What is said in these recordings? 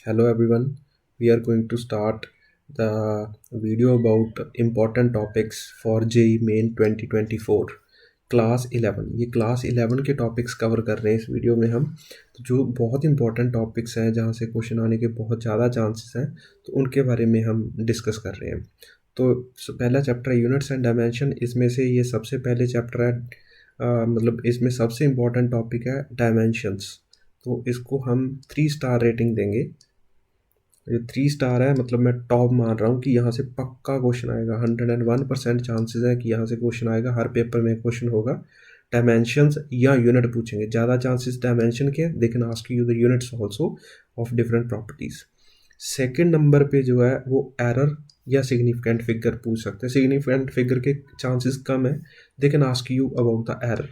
Hello everyone. We are going to start the video about important topics for JEE Main 2024 class 11। ये class 11 के topics cover कर रहे हैं इस video में हम। तो जो बहुत इंपॉर्टेंट टॉपिक्स हैं जहाँ से क्वेश्चन आने के बहुत ज़्यादा चांसेस हैं, तो उनके बारे में हम डिस्कस कर रहे हैं। तो पहला चैप्टर है यूनिट्स एंड डायमेंशन। इसमें से ये सबसे पहले चैप्टर है, मतलब इसमें सबसे इम्पॉर्टेंट टॉपिक है डायमेंशंस। तो इसको हम 3 स्टार रेटिंग देंगे। ये 3 स्टार है, मतलब मैं टॉप मान रहा हूँ कि यहाँ से पक्का क्वेश्चन आएगा। 101% चांसेस है कि यहाँ से क्वेश्चन आएगा। हर पेपर में क्वेश्चन होगा, डायमेंशंस या यूनिट पूछेंगे। ज़्यादा चांसेस डायमेंशन के, दे can ask you the units also of different properties. Second number पे जो है वो एरर या सिग्निफिकेंट फिगर पूछ सकते हैं। सिग्निफिकेंट फिगर के चांसेस कम है, they can ask you about the error,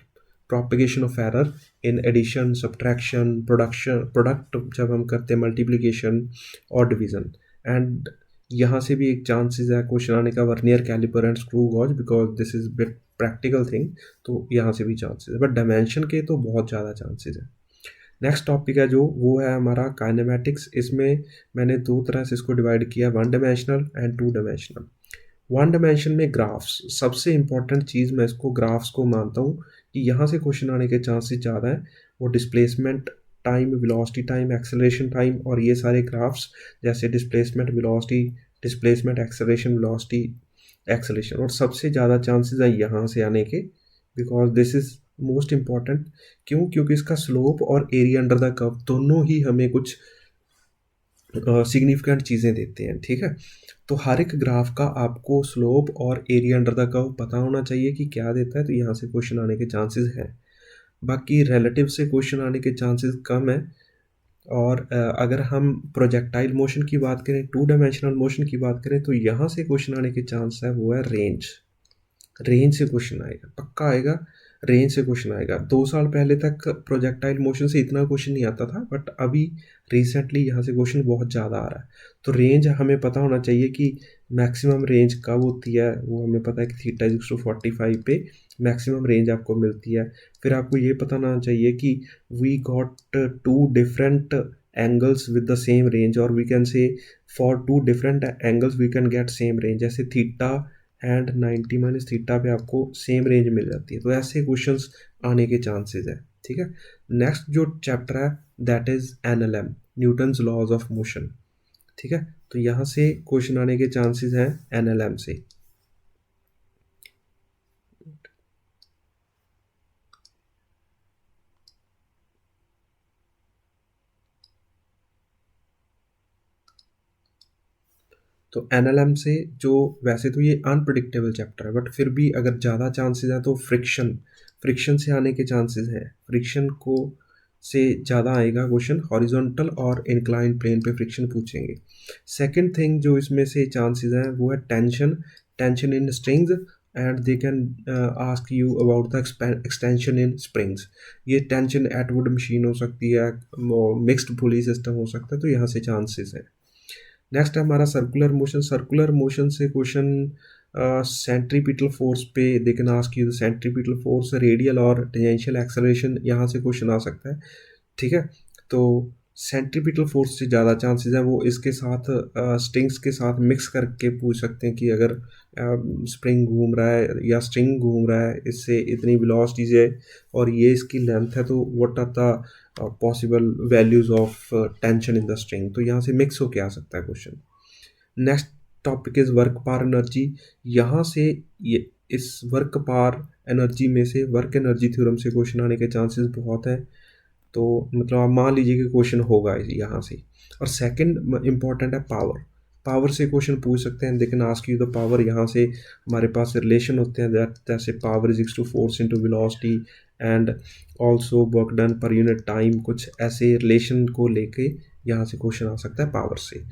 propagation of error in addition, subtraction, production, product जब हम करते हैं, मल्टीप्लिकेशन और डिवीजन। एंड यहाँ से भी एक चांसेस है क्वेश्चन आने का, vernier calliper and screw gauge, because this is bit practical thing. तो यहाँ से भी चांसेस है, बट डायमेंशन के तो बहुत ज़्यादा चांसेस है। नेक्स्ट टॉपिक है जो, वो है हमारा काइनेमेटिक्स। इसमें मैंने दो तरह से इसको डिवाइड किया, 1 डायमेंशनल एंड 2 डायमेंशनल। 1 डायमेंशन में ग्राफ्स, सबसे इंपॉर्टेंट चीज़ मैं इसको ग्राफ्स को मानता हूँ कि यहाँ से क्वेश्चन आने के चांसेस ज़्यादा हैं। वो displacement time, velocity time, acceleration time और ये सारे ग्राफ्स, जैसे displacement, velocity, displacement, acceleration, velocity, acceleration, और सबसे ज़्यादा चांसेस है यहाँ से आने के, because this is most important. क्यों? क्योंकि इसका स्लोप और एरिया अंडर द कर्व दोनों ही हमें कुछ सिग्निफिकेंट चीज़ें देते हैं। ठीक है, तो हर एक ग्राफ का आपको स्लोप और एरिया अंडर द कर्व पता होना चाहिए कि क्या देता है, तो यहाँ से क्वेश्चन आने के चांसेस हैं। बाकी रिलेटिव से क्वेश्चन आने के चांसेस कम है। और अगर हम प्रोजेक्टाइल मोशन की बात करें, 2 डायमेंशनल मोशन की बात करें, तो यहाँ से क्वेश्चन आने के चांस है वो है रेंज। रेंज से क्वेश्चन आएगा, पक्का आएगा। रेंज से क्वेश्चन आएगा। 2 साल पहले तक प्रोजेक्टाइल मोशन से इतना क्वेश्चन नहीं आता था, बट अभी रिसेंटली यहाँ से क्वेश्चन बहुत ज़्यादा आ रहा है। तो रेंज हमें पता होना चाहिए कि मैक्सिमम रेंज कब होती है। वो हमें पता है कि थीटा इज टू 45 पे मैक्सिमम रेंज आपको मिलती है। फिर आपको ये पता होना चाहिए कि we got 2 different angles with the same range, और we can say for 2 different angles we can get same range. जैसे थीटा एंड 90 माइनस थीटा पे आपको सेम रेंज मिल जाती है। तो ऐसे क्वेश्चंस आने के चांसेस है। ठीक है, नेक्स्ट जो चैप्टर है that is NLM, Newton's laws of motion. ठीक है, तो यहाँ से क्वेश्चन आने के चांसेस हैं एनएलएम से। तो एनएलएम से जो, वैसे तो ये अनप्रडिक्टेबल चैप्टर है, बट फिर भी अगर ज़्यादा चांसेस हैं तो फ्रिक्शन, फ्रिक्शन से आने के चांसेस हैं। फ्रिक्शन को से ज़्यादा आएगा क्वेश्चन, हॉरिजॉन्टल और इंक्लाइन प्लेन पे फ्रिक्शन पूछेंगे। सेकंड थिंग जो इसमें से चांसेस हैं वो है tension, tension in strings, and they can ask you about the extension in springs. ये टेंशन एटवुड मशीन हो सकती है, मिक्स्ड पुली सिस्टम हो सकता है, तो यहाँ से चांसेस हैं। नेक्स्ट है हमारा सर्कुलर मोशन। सर्कुलर मोशन से क्वेश्चन सेंट्रीपिटल फोर्स पे, दे can ask you the centripetal force, radial और टेंजेंशियल एक्सेलरेशन, यहाँ से क्वेश्चन आ सकता है। ठीक है, तो सेंट्रीपिटल फोर्स से ज़्यादा चांसेस हैं। वो इसके साथ स्ट्रिंग्स के साथ मिक्स करके पूछ सकते हैं कि अगर स्प्रिंग घूम रहा है या स्ट्रिंग घूम रहा है, इससे इतनी वेलोसिटी है और ये इसकी लेंथ है, तो what are the possible values of tension in the string. तो यहाँ से मिक्स होके आ सकता है question. Next topic is work power energy. यहाँ से ये, इस वर्क पार एनर्जी में से वर्क एनर्जी थ्योरम से क्वेश्चन आने के चांसेस बहुत हैं। तो मतलब आप मान लीजिए कि क्वेश्चन होगा यहाँ से। और सेकंड इम्पॉर्टेंट है पावर। पावर से क्वेश्चन पूछ सकते हैं, लेकिन आस्क यू द पावर। यहाँ से हमारे पास रिलेशन होते हैं, दैट जैसे power is equal to force into velocity and also work done per unit time, कुछ ऐसे रिलेशन को लेके यहाँ से क्वेश्चन आ सकता है पावर से।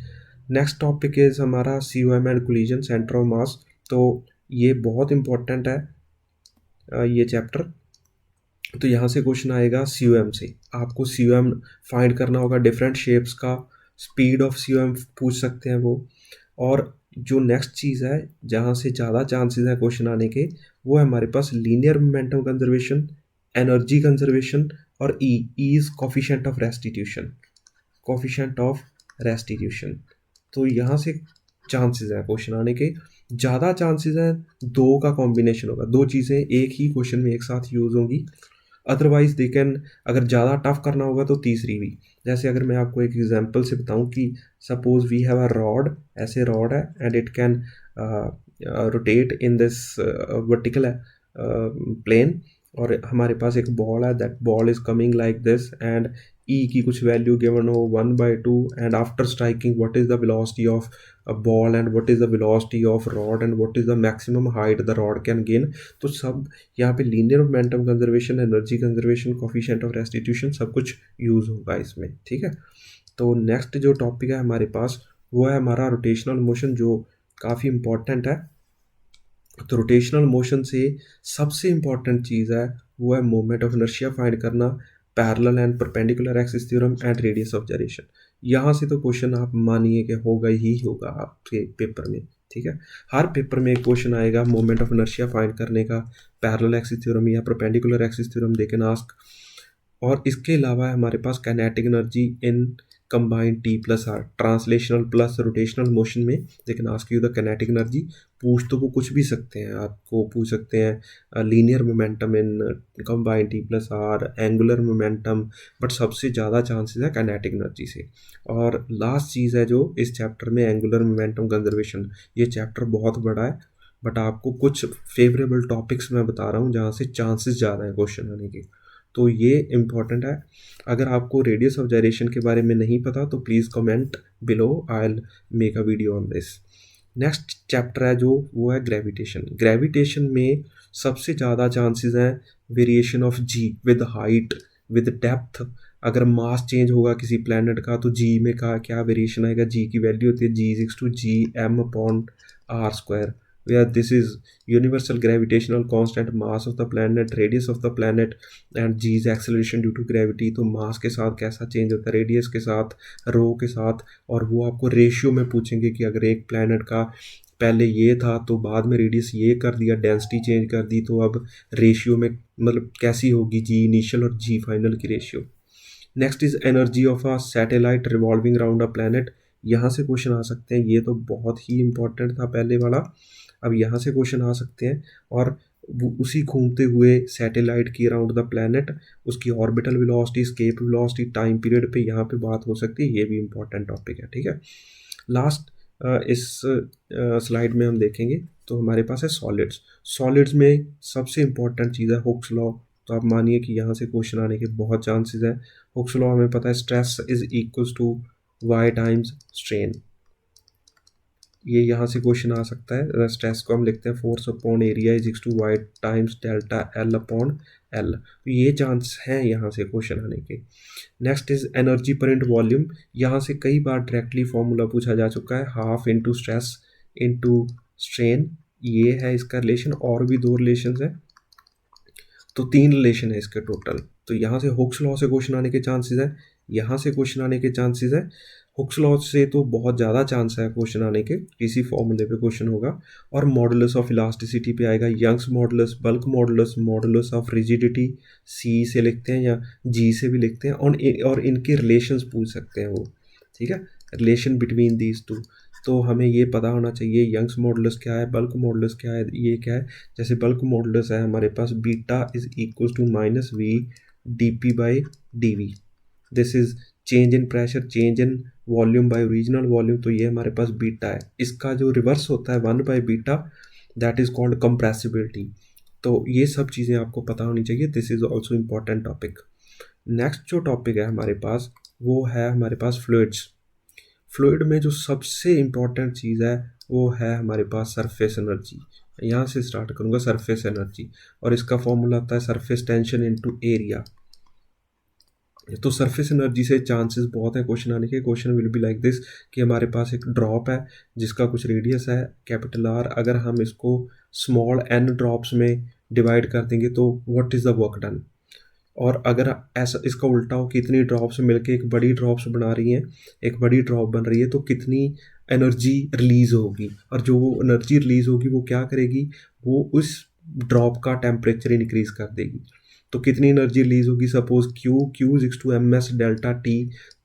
नेक्स्ट टॉपिक इज हमारा COM and collision, centre of mass. तो ये बहुत इंपॉर्टेंट है ये चैप्टर। तो यहाँ से क्वेश्चन आएगा COM से, आपको COM फाइंड करना होगा, डिफरेंट शेप्स का स्पीड ऑफ COM पूछ सकते हैं वो। और जो नेक्स्ट चीज़ है जहाँ से ज़्यादा चांसेस है क्वेश्चन आने के, वो है हमारे पास linear momentum conservation, energy conservation और E is coefficient of restitution, coefficient of restitution. तो यहाँ से चांसेस हैं क्वेश्चन आने के, ज़्यादा चांसेस हैं दो का कॉम्बिनेशन होगा, दो चीज़ें एक ही क्वेश्चन में एक साथ यूज़ होंगी। अदरवाइज दे कैन, अगर ज़्यादा टफ करना होगा तो तीसरी भी। जैसे अगर मैं आपको एक एग्जांपल से बताऊं कि suppose we have a rod, ऐसे रॉड है and it can rotate in this vertical plane, और हमारे पास एक बॉल है, that ball is coming like this and E की कुछ वैल्यू गिवन हो 1/2, and after striking what is the velocity of a ball and what is the velocity of rod and what is the maximum height the rod can gain। तो सब यहाँ पे linear momentum conservation, energy conservation, coefficient of restitution, सब कुछ use होगा इसमें, ठीक है। तो नेक्स्ट जो टॉपिक है हमारे पास वो है हमारा रोटेशनल मोशन, जो काफ़ी इंपॉर्टेंट है। तो रोटेशनल मोशन से सबसे इंपॉर्टेंट चीज़ है वो है मोमेंट ऑफ इनर्शिया फाइंड करना, parallel and perpendicular axis theorem and radius of gyration। यहाँ से तो क्वेश्चन आप मानिए कि होगा ही होगा आपके पेपर में, ठीक है। हर पेपर में एक क्वेश्चन आएगा मोमेंट ऑफ इनर्शिया फाइंड करने का, पैरेलल एक्सिस थ्योरम या perpendicular axis theorem they can ask. और इसके अलावा हमारे पास kinetic energy in combined T plus R, translational plus rotational motion में they can ask you the kinetic energy. पूछ तो वो कुछ भी सकते हैं, आपको पूछ सकते हैं linear momentum in combined T plus R, angular momentum, but सबसे ज़्यादा चांसेस है काइनेटिक एनर्जी से। और लास्ट चीज़ है जो इस चैप्टर में एंगुलर मोमेंटम कंजर्वेशन, ये चैप्टर बहुत बड़ा है, बट आपको कुछ फेवरेबल टॉपिक्स मैं बता रहा हूँ जहाँ से चांसेस ज़्यादा हैं क्वेश्चन आने के, तो ये इम्पॉर्टेंट है। अगर आपको रेडियस ऑफ gyration के बारे में नहीं पता तो please comment below, I will make a video on this. Next chapter है जो वो है ग्रेविटेशन। ग्रेविटेशन में सबसे ज़्यादा चांसेस हैं variation of G with height with depth. अगर मास चेंज होगा किसी प्लैनेट का तो जी में का क्या वेरिएशन आएगा, जी की वैल्यू होती है G=G m/r², where this is universal gravitational constant, mass of the planet, radius of the planet and g is acceleration due to gravity। तो मास के साथ कैसा चेंज होता है, रेडियस के साथ, रो के साथ, और वो आपको रेशियो में पूछेंगे कि अगर एक प्लैनेट का पहले ये था तो बाद में रेडियस ये कर दिया, डेंसिटी चेंज कर दी, तो अब रेशियो में मतलब कैसी होगी जी इनिशियल और जी फाइनल की ratio. Next is energy of a satellite revolving around a planet. यहाँ से क्वेश्चन आ सकते हैं, ये तो बहुत ही इंपॉर्टेंट था पहले वाला, अब यहाँ से क्वेश्चन आ सकते हैं। और उसी घूमते हुए सैटेलाइट की अराउंड द प्लैनेट, उसकी orbital velocity, escape velocity, time period पे यहाँ पे बात हो सकती है, ये भी इंपॉर्टेंट टॉपिक है, ठीक है। लास्ट इस स्लाइड में हम देखेंगे तो हमारे पास है सॉलिड्स। सॉलिड्स में सबसे इंपॉर्टेंट चीज़ है हुक्स लॉ। तो आप मानिए कि यहाँ से क्वेश्चन आने के बहुत चांसेस हैं। हुक्स लॉ हमें पता है, stress is equals to Y times strain, ये यहाँ से क्वेश्चन आ सकता है। स्ट्रेस को हम लिखते हैं force upon area is equal to Y times delta L upon L, तो ये चांस हैं यहाँ से क्वेश्चन आने के। Next is energy per unit volume. यहाँ से कई बार डायरेक्टली फॉर्मूला पूछा जा चुका है, half into stress into strain, ये है इसका रिलेशन। और भी दो रिलेशन है, तो तीन रिलेशन है इसके टोटल। तो यहाँ से हुक्स लॉ से क्वेश्चन आने के चांसेस है, यहाँ से क्वेश्चन आने के चांसेस है। हुक्स लॉ से तो बहुत ज़्यादा चांस है क्वेश्चन आने के, इसी फॉर्मूले पे क्वेश्चन होगा। और मॉडुलस ऑफ इलास्टिसिटी पे आएगा, Young's modulus, bulk modulus, modulus of rigidity, C से लिखते हैं या जी से भी लिखते हैं, और इनके रिलेशंस पूछ सकते हैं वो, ठीक है, रिलेशन बिटवीन दीज टू। तो हमें ये पता होना चाहिए यंग्स मॉडुलस क्या है, बल्क मॉडुलस क्या है, ये क्या है। जैसे बल्क मॉडुलस है हमारे पास beta is equal to -v/dp/dv, this is change in pressure, change in volume by original volume, तो ये हमारे पास बीटा है। इसका जो रिवर्स होता है 1/बीटा, दैट इज कॉल्ड कंप्रेसिबिलिटी। तो ये सब चीज़ें आपको पता होनी चाहिए, this is also important topic. Next जो टॉपिक है हमारे पास वो है हमारे पास फ्लूइड्स। फ्लूइड में जो सबसे इम्पॉर्टेंट चीज़ है वो है हमारे पास सरफेस एनर्जी। यहाँ से स्टार्ट करूँगा, सरफेस एनर्जी, और इसका फॉर्मूला आता है सरफेस टेंशन इनटू एरिया। तो सरफेस एनर्जी से चांसेस बहुत है क्वेश्चन आने के। Question will be like this कि हमारे पास एक ड्रॉप है जिसका कुछ रेडियस है कैपिटल आर, अगर हम इसको स्मॉल एन ड्रॉप्स में डिवाइड कर देंगे तो what is the work done. और अगर ऐसा इसका उल्टा हो, कितनी ड्रॉप्स मिलके एक बड़ी ड्रॉप्स बना रही हैं, एक बड़ी ड्रॉप बन रही है, तो कितनी एनर्जी रिलीज होगी, और जो वो एनर्जी रिलीज होगी वो क्या करेगी, वो उस ड्रॉप का टेम्परेचर इंक्रीज कर देगी। तो कितनी एनर्जी रिलीज होगी, suppose Q is equals to M S delta T.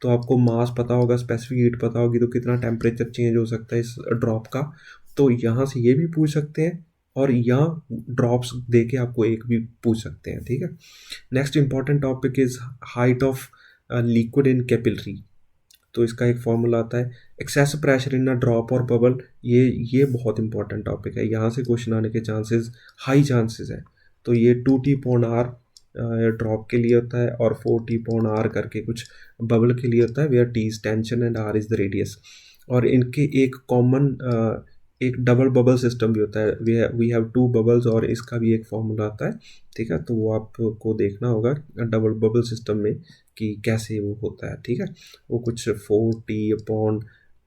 तो आपको मास पता होगा, स्पेसिफिक हीट पता होगी, तो कितना टेम्परेचर चेंज हो सकता है इस ड्रॉप का। तो यहाँ से ये भी पूछ सकते हैं, और यहाँ ड्रॉप्स दे के आपको एक भी पूछ सकते हैं, ठीक है। Next important topic is height of liquid in capillary. तो इसका एक फॉर्मूला आता है excess pressure in a drop और बबल। ये बहुत इंपॉर्टेंट टॉपिक है, यहाँ से क्वेश्चन आने के चांसेस हाई चांसेस है। तो ये 2T/R ड्रॉप के लिए होता है, और 4T/R करके कुछ बबल के लिए होता है, where T is tension and R is the radius. और इनके एक कॉमन एक डबल बबल सिस्टम भी होता है, वी हैव टू बबल्स, और इसका भी एक फॉर्मूला आता है, ठीक है। तो वो आपको देखना होगा डबल बबल सिस्टम में कि कैसे वो होता है, ठीक है। वो कुछ 4T/R1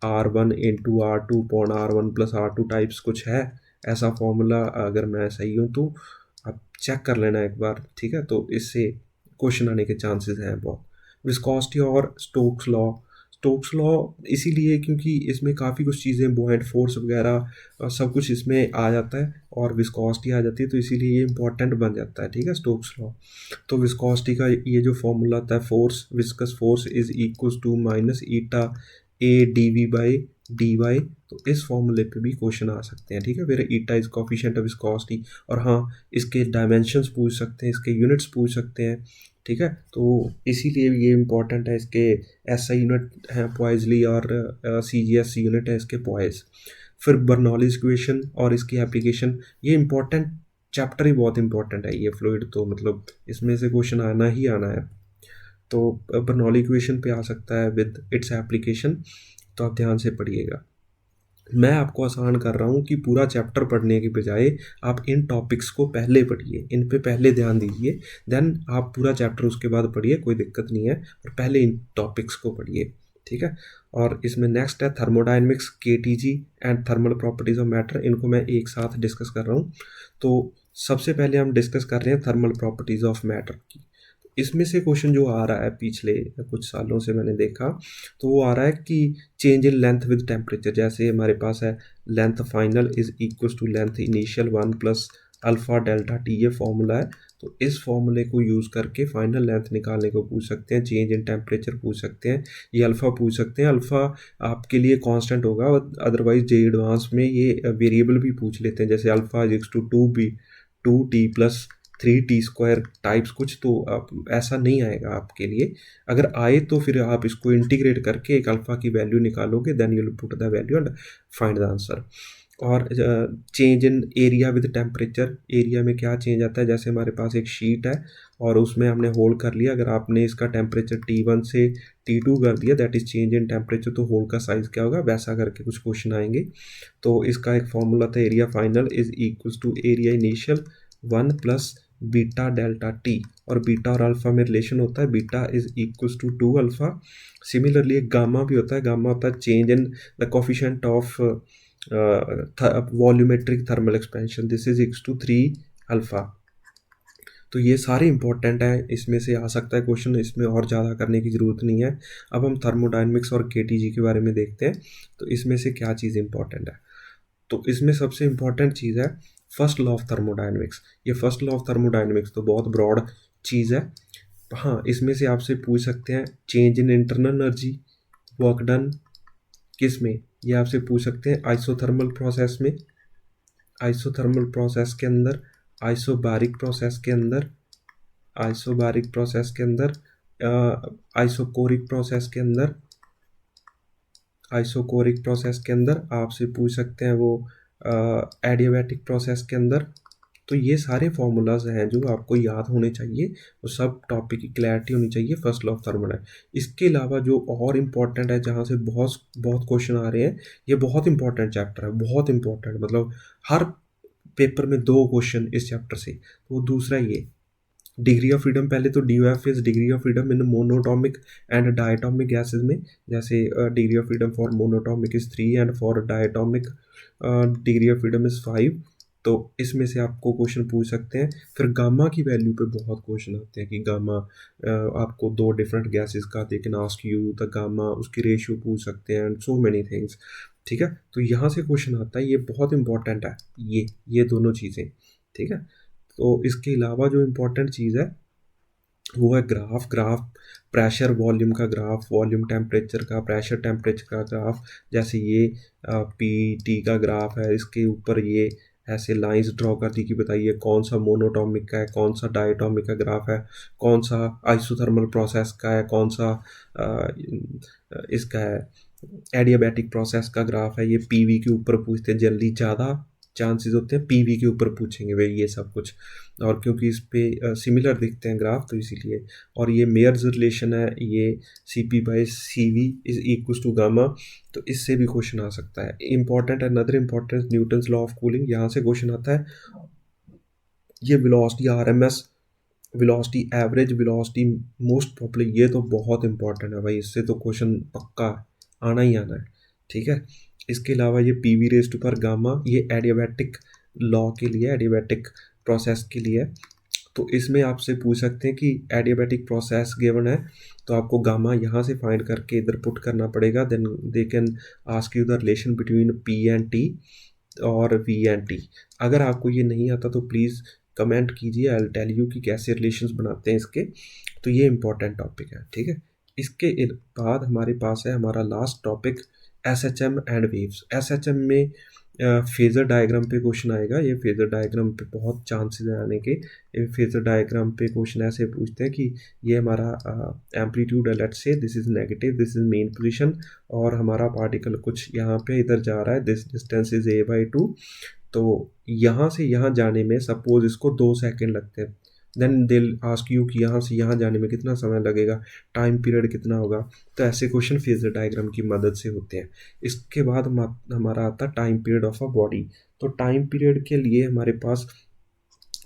× R2/R1 + R2 टाइप्स कुछ है, ऐसा फॉर्मूला। अगर मैं सही हूँ तो आप चेक कर लेना एक बार, ठीक है। तो इससे क्वेश्चन आने के चांसेस हैं बहुत। विस्कोसिटी और स्टोक्स लॉ इसीलिए क्योंकि इसमें काफ़ी कुछ चीज़ें, बॉयड फोर्स वगैरह सब कुछ इसमें आ जाता है, और विस्कोसिटी आ जाती है, तो इसीलिए ये इंपॉर्टेंट बन जाता है, ठीक है, स्टोक्स लॉ। तो विस्कोसिटी का ये जो फॉर्मूला आता है, force, viscous force is equal to minus eta A dv/dy। तो इस फॉर्मूले पे भी क्वेश्चन आ सकते हैं, ठीक है। फिर eta is coefficient of viscosity, और हाँ, इसके डायमेंशंस पूछ सकते हैं, इसके यूनिट्स पूछ सकते हैं, ठीक है। तो इसीलिए ये इंपॉर्टेंट है। इसके एसआई यूनिट है पॉइजली, और सीजीएस यूनिट है इसके पॉइज। फिर बर्नौलीज इक्वेशन और इसकी एप्लीकेशन, ये इंपॉर्टेंट चैप्टर ही बहुत इंपॉर्टेंट है ये फ्लूइड, तो मतलब इसमें से क्वेश्चन आना ही आना है। तो बर्नौली इक्वेशन पे आ सकता है विद इट्स एप्लीकेशन, तो आप ध्यान से पढ़िएगा। मैं आपको आसान कर रहा हूँ कि पूरा चैप्टर पढ़ने के बजाय आप इन टॉपिक्स को पहले पढ़िए, इन पे पहले ध्यान दीजिए, देन आप पूरा चैप्टर उसके बाद पढ़िए, कोई दिक्कत नहीं है, और पहले इन टॉपिक्स को पढ़िए, ठीक है। और इसमें नेक्स्ट है thermodynamics, KTG and thermal properties of matter. इनको मैं एक साथ डिस्कस कर रहा हूँ। तो सबसे पहले हम डिस्कस कर रहे हैं थर्मल प्रॉपर्टीज ऑफ मैटर की। इसमें से क्वेश्चन जो आ रहा है पिछले कुछ सालों से मैंने देखा, तो वो आ रहा है कि change in length with temperature. जैसे हमारे पास है length final is equal to length initial 1 + alpha delta T, ये फॉर्मूला है। तो इस फॉर्मूले को यूज़ करके फाइनल लेंथ निकालने को पूछ सकते हैं, चेंज इन टेम्परेचर पूछ सकते हैं, ये अल्फ़ा पूछ सकते हैं। अल्फ़ा आपके लिए कांस्टेंट होगा, अदरवाइज जे एडवांस में ये वेरिएबल भी पूछ लेते हैं, जैसे alpha is equal to 2t + 3t² types कुछ। तो आप ऐसा नहीं आएगा आपके लिए, अगर आए तो फिर आप इसको इंटीग्रेट करके एक अल्फ़ा की वैल्यू निकालोगे, then you will put the value and find the answer. और change in area with temperature, area में क्या चेंज आता है, जैसे हमारे पास एक शीट है और उसमें हमने होल कर लिया, अगर आपने इसका टेम्परेचर T1 से T2 कर दिया, that is change in temperature, तो होल का साइज़ क्या होगा, वैसा करके कुछ क्वेश्चन आएंगे। तो इसका एक फॉर्मूला था, area final is equal to area initial 1 + beta delta T, और बीटा और अल्फा में रिलेशन होता है, beta is equal to 2 alpha. Similarly एक गामा भी होता है, गामा होता है change in the coefficient of volumetric thermal expansion, this is equal to 3 alpha. तो ये सारे इंपॉर्टेंट है, इसमें से आ सकता है क्वेश्चन, इसमें और ज़्यादा करने की ज़रूरत नहीं है। अब हम थर्मोडायनेमिक्स और केटीजी के बारे में देखते हैं, तो इसमें से क्या चीज़ इंपॉर्टेंट है। तो इसमें सबसे इंपॉर्टेंट चीज़ है फर्स्ट लॉ ऑफ थर्मोडायनेमिक्स। ये फर्स्ट लॉ ऑफ थर्मोडायनेमिक्स तो बहुत ब्रॉड चीज़ है। हाँ, इसमें से आपसे पूछ सकते हैं change in internal energy, work done किस में, ये आपसे पूछ सकते हैं आइसोथर्मल प्रोसेस में, आइसोथर्मल प्रोसेस के अंदर, आइसोबारिक प्रोसेस के अंदर, आइसोबारिक प्रोसेस के अंदर, आइसोकोरिक प्रोसेस के अंदर, आइसोकोरिक प्रोसेस के अंदर आपसे पूछ सकते हैं वो एडियाबैटिक प्रोसेस के अंदर। तो ये सारे फार्मूलाज हैं जो आपको याद होने चाहिए, और सब टॉपिक की क्लैरिटी होनी चाहिए फर्स्ट लॉ ऑफ थर्मोडायनेमिक्स। इसके अलावा जो और इम्पॉर्टेंट है, जहाँ से बहुत बहुत क्वेश्चन आ रहे हैं, ये बहुत इंपॉर्टेंट चैप्टर है, बहुत इंपॉर्टेंट, मतलब हर पेपर में 2 क्वेश्चन इस चैप्टर से। तो दूसरा ये डिग्री ऑफ फ्रीडम, पहले तो DOF is degree of freedom in monoatomic and diatomic gases में, जैसे degree of freedom for monoatomic is 3 and for diatomic degree of freedom is 5। तो इसमें से आपको क्वेश्चन पूछ सकते हैं। फिर गामा की वैल्यू पे बहुत क्वेश्चन आते हैं कि गामा आपको 2 डिफरेंट गैसेस का दे can ask you the gamma, उसकी रेशियो पूछ सकते हैं, एंड सो मेनी थिंग्स, ठीक है। तो यहाँ से क्वेश्चन आता है, ये बहुत इंपॉर्टेंट है, ये दोनों चीज़ें, ठीक है। तो इसके अलावा जो इम्पोर्टेंट चीज़ है वो है ग्राफ। ग्राफ प्रेशर वॉल्यूम का ग्राफ, वॉल्यूम टेम्परेचर का, प्रेशर टेम्परेचर का ग्राफ। जैसे ये पी टी का ग्राफ है, इसके ऊपर ये ऐसे लाइंस ड्रॉ कर दी कि बताइए कौन सा मोनोटॉमिक का है, कौन सा डायटोमिक का ग्राफ है, कौन सा आइसोथर्मल प्रोसेस का है, कौन सा अ, इसका है एडियाबैटिक प्रोसेस का ग्राफ है। ये पीवी के ऊपर पूछते हैं, जल्दी ज़्यादा चांसेस होते हैं पीवी के ऊपर पूछेंगे वे ये सब कुछ। और क्योंकि इस पे सिमिलर दिखते हैं ग्राफ तो इसीलिए। और ये मेयर्स रिलेशन है, ये C P by C V is equal to gamma, तो इससे भी क्वेश्चन आ सकता है। Important another important Newton's law of cooling, यहाँ से क्वेश्चन आता है। ये velocity RMS, velocity average, velocity most popular, ये तो बहुत इंपॉर्टेंट है भाई, इससे तो क्वेश्चन पक्का आना ही आना है। ठीक है। इसके अलावा ये पी वी रेज टू पर गामा, ये एडियाबैटिक लॉ के लिए, एडियाबैटिक प्रोसेस के लिए है। तो इसमें आपसे पूछ सकते हैं कि एडियाबैटिक प्रोसेस गिवन है तो आपको गामा यहाँ से फाइंड करके इधर पुट करना पड़ेगा। Then they can ask you the relation between P and T और वी एंड टी। अगर आपको ये नहीं आता तो प्लीज़ कमेंट कीजिए, आई विल टेल यू कि कैसे रिलेशंस बनाते हैं इसके। तो ये इंपॉर्टेंट टॉपिक है। ठीक है। इसके बाद हमारे पास है हमारा last topic S H M and waves. S H M में फेज़र डायग्राम पे क्वेश्चन आएगा। ये फेज़र डायग्राम पे बहुत चांसेस हैं आने के। ये फेज़र डायग्राम पे क्वेश्चन ऐसे पूछते हैं कि ये हमारा एम्पलीट्यूड है, let's say this is negative, this is main position, और हमारा पार्टिकल कुछ यहाँ पे इधर जा रहा है, दिस डिस्टेंस इज a/2। तो यहाँ से यहाँ जाने में सपोज इसको 2 सेकेंड लगते हैं। देन दिल आस्क यू कि यहाँ से यहाँ जाने में कितना समय लगेगा, टाइम पीरियड कितना होगा। तो ऐसे क्वेश्चन फेजर डायग्राम की मदद से होते हैं। इसके बाद हमारा आता है time period of a body. तो टाइम पीरियड के लिए हमारे पास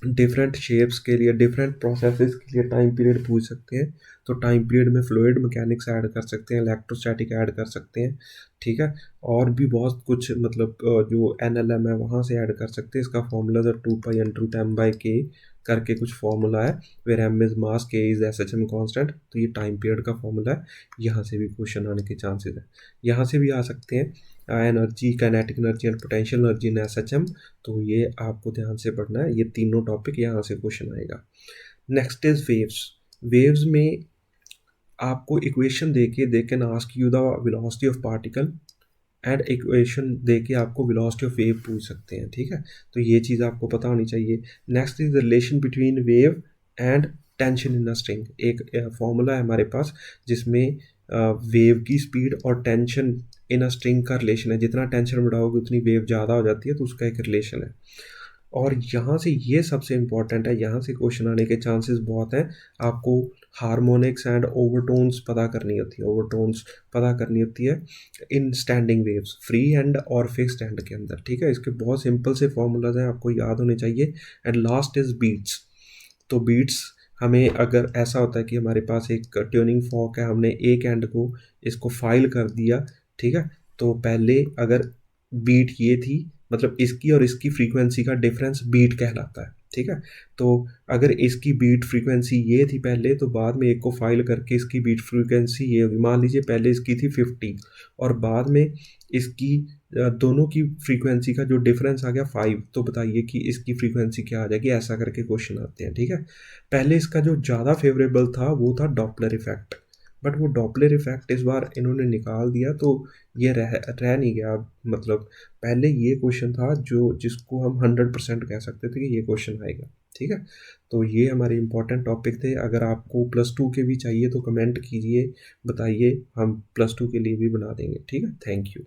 डिफरेंट शेप्स के लिए, डिफरेंट प्रोसेसेस के लिए टाइम पीरियड पूछ सकते हैं। तो टाइम पीरियड में फ्लूइड मैकेनिक्स ऐड कर सकते हैं, इलेक्ट्रोस्टैटिक ऐड कर सकते हैं। ठीक है। और भी बहुत कुछ मतलब जो एनएलएम है वहाँ से ऐड कर सकते हैं। इसका फॉर्मूला तो 2π/m/k करके कुछ फॉर्मूला है, where M is mass, K is S H M constant. तो ये टाइम पीरियड का फॉर्मूला है। यहाँ से भी क्वेश्चन आने के चांसेस है। यहाँ से भी आ सकते हैं energy, kinetic energy and potential energy in S H M. तो ये आपको ध्यान से पढ़ना है, ये तीनों टॉपिक यहाँ से क्वेश्चन आएगा। Next is waves. वेव्स में आपको इक्वेशन देके दे can ask you the velocity of particle and equation देके आपको वेलोसिटी ऑफ वेव पूछ सकते हैं। ठीक है। तो ये चीज़ आपको पता होनी चाहिए। Next is the relation between wave and tension in a string. एक फॉर्मूला है हमारे पास जिसमें वेव की स्पीड और टेंशन इन अ स्ट्रिंग का रिलेशन है। जितना टेंशन बढ़ाओगे उतनी वेव ज़्यादा हो जाती है, तो उसका एक रिलेशन है। और यहाँ से ये सबसे इम्पॉर्टेंट है, यहाँ से क्वेश्चन आने के चांसेस बहुत हैं। आपको हार्मोनिक्स एंड ओवरटोन्स पता करनी होती है, ओवरटोन्स पता करनी होती है इन स्टैंडिंग वेव्स, फ्री हैंड और फिक्स्ड हैंड के अंदर। ठीक है। इसके बहुत सिंपल से फॉर्मूलाज हैं, आपको याद होने चाहिए। And last is beats. तो बीट्स हमें अगर ऐसा होता है कि हमारे पास एक ट्यूनिंग फॉर्क है, हमने एक एंड को इसको फाइल कर दिया। ठीक है। तो पहले अगर बीट ये थी, मतलब इसकी और इसकी फ्रीक्वेंसी का डिफरेंस बीट कहलाता है। ठीक है। तो अगर इसकी बीट फ्रीक्वेंसी ये थी पहले, तो बाद में एक को फाइल करके इसकी बीट फ्रीक्वेंसी ये होगी। मान लीजिए पहले इसकी थी 50 और बाद में इसकी दोनों की फ्रीक्वेंसी का जो डिफरेंस आ गया 5, तो बताइए कि इसकी फ्रीक्वेंसी क्या आ जाएगी। ऐसा करके क्वेश्चन आते हैं। ठीक है। पहले इसका जो ज़्यादा फेवरेबल था वो था डॉपलर इफेक्ट, बट वो डॉपलर इफेक्ट इस बार इन्होंने निकाल दिया, तो ये रह नहीं गया। मतलब पहले ये क्वेश्चन था जो जिसको हम 100% कह सकते थे कि ये क्वेश्चन आएगा। ठीक है। तो ये हमारे इंपॉर्टेंट टॉपिक थे। अगर आपको +2 के भी चाहिए तो कमेंट कीजिए, बताइए, हम +2 के लिए भी बना देंगे। ठीक है। Thank you.